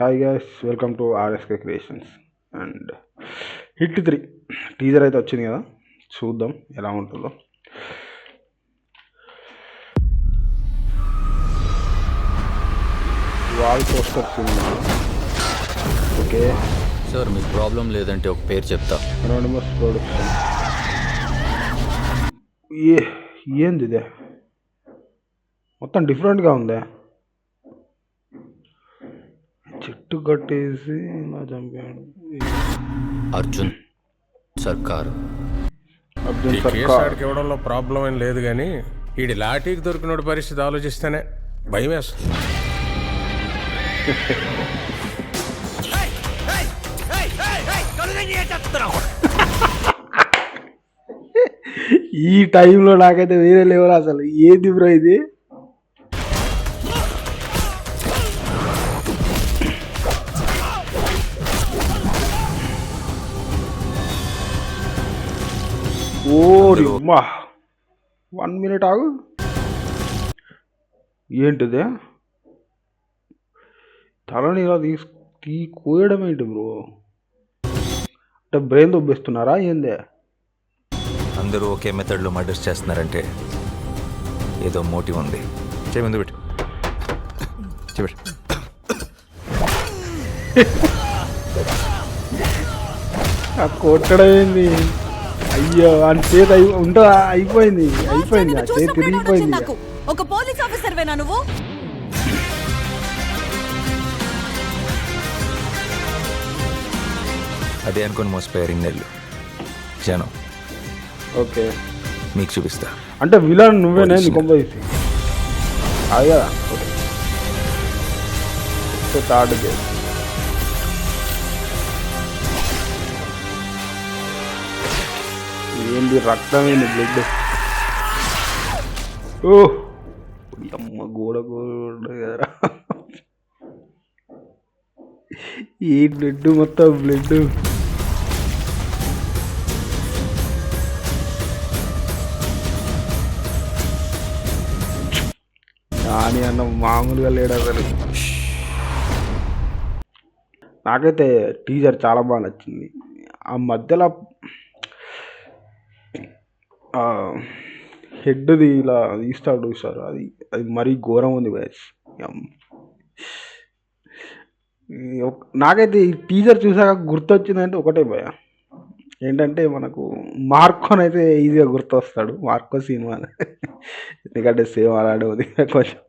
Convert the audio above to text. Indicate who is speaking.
Speaker 1: Hi guys, welcome to RSK creations. And hit 3 teaser అయితే వచ్చింది కదా, చూద్దాం ఎలా ఉంటుందో. Wall posters okay.
Speaker 2: సార్ మీకు ప్రాబ్లం లేదంటే ఒక పేరు చెప్తా.
Speaker 1: Anonymous production. ఏంది ఇదే, మొత్తం డిఫరెంట్గా ఉందే. చెట్టు కట్టేసి ఇలా చంపాడు.
Speaker 2: అర్జున్ సర్కార్.
Speaker 1: అర్జున్
Speaker 3: కేసు
Speaker 1: సర్కార్.
Speaker 3: ఆడికి ఇవ్వడంలో ప్రాబ్లం ఏం లేదు కానీ ఈడి లాఠీకి దొరికినోడి పరిస్థితి ఆలోచిస్తేనే భయం వేస్తుంది.
Speaker 1: ఈ టైంలో నాకైతే వేరే లేవరు అసలు. ఏది బ్రో ఇది? ఓరి అమ్మా, 1 minute ఆగు. ఏంటిదే? తలని ఇలా కోయడం ఏంటి బ్రో? అంటే బ్రెయిన్ దొబ్బేస్తున్నారా ఏందే?
Speaker 4: అందరూ ఒకే మెథడ్లో మర్డర్స్ చేస్తున్నారంటే ఏదో మోటివ్ ఉంది. చేయి ముందు పెట్టు.
Speaker 1: కొట్టడం ఏంది? అయ్యో, అని చేతి ఉంటుందా? అయిపోయింది ఆ చేతి తిరిగిపోయింది.
Speaker 5: ఒక పోలీస్ ఆఫీసర్ వేనా నువ్వు?
Speaker 4: అదే అనుకుని మోసపోయారు ఇన్నేళ్ళు జనం.
Speaker 1: ఓకే,
Speaker 4: మీకు చూపిస్తా.
Speaker 1: అంటే విలన్ నువ్వేనే కొంపదీసి? అది కదా. Okay, third game. ఏంది రక్తం, ఏంది బ్లడ్? ఓ అమ్మ, గోడ కదా. ఈ బ్లడ్, మొత్తం బ్లడ్. నాని అన్న మామూలుగా లేడు అసలు. నాకైతే టీజర్ చాలా బాగా నచ్చింది. ఆ మధ్యలో హెడ్ది ఇలా తీస్తాడు సార్, అది అది మరీ ఘోరం ఉంది బ్యాచ్. నాకైతే ఈ టీజర్ చూసాక గుర్తొచ్చిందంటే ఒకటే భయ, ఏంటంటే మనకు మార్కోన్ అయితే ఈజీగా గుర్తొస్తాడు. మార్కో సినిమా ఎందుకంటే సేమ్ అలాంటి ఉంది కొంచెం.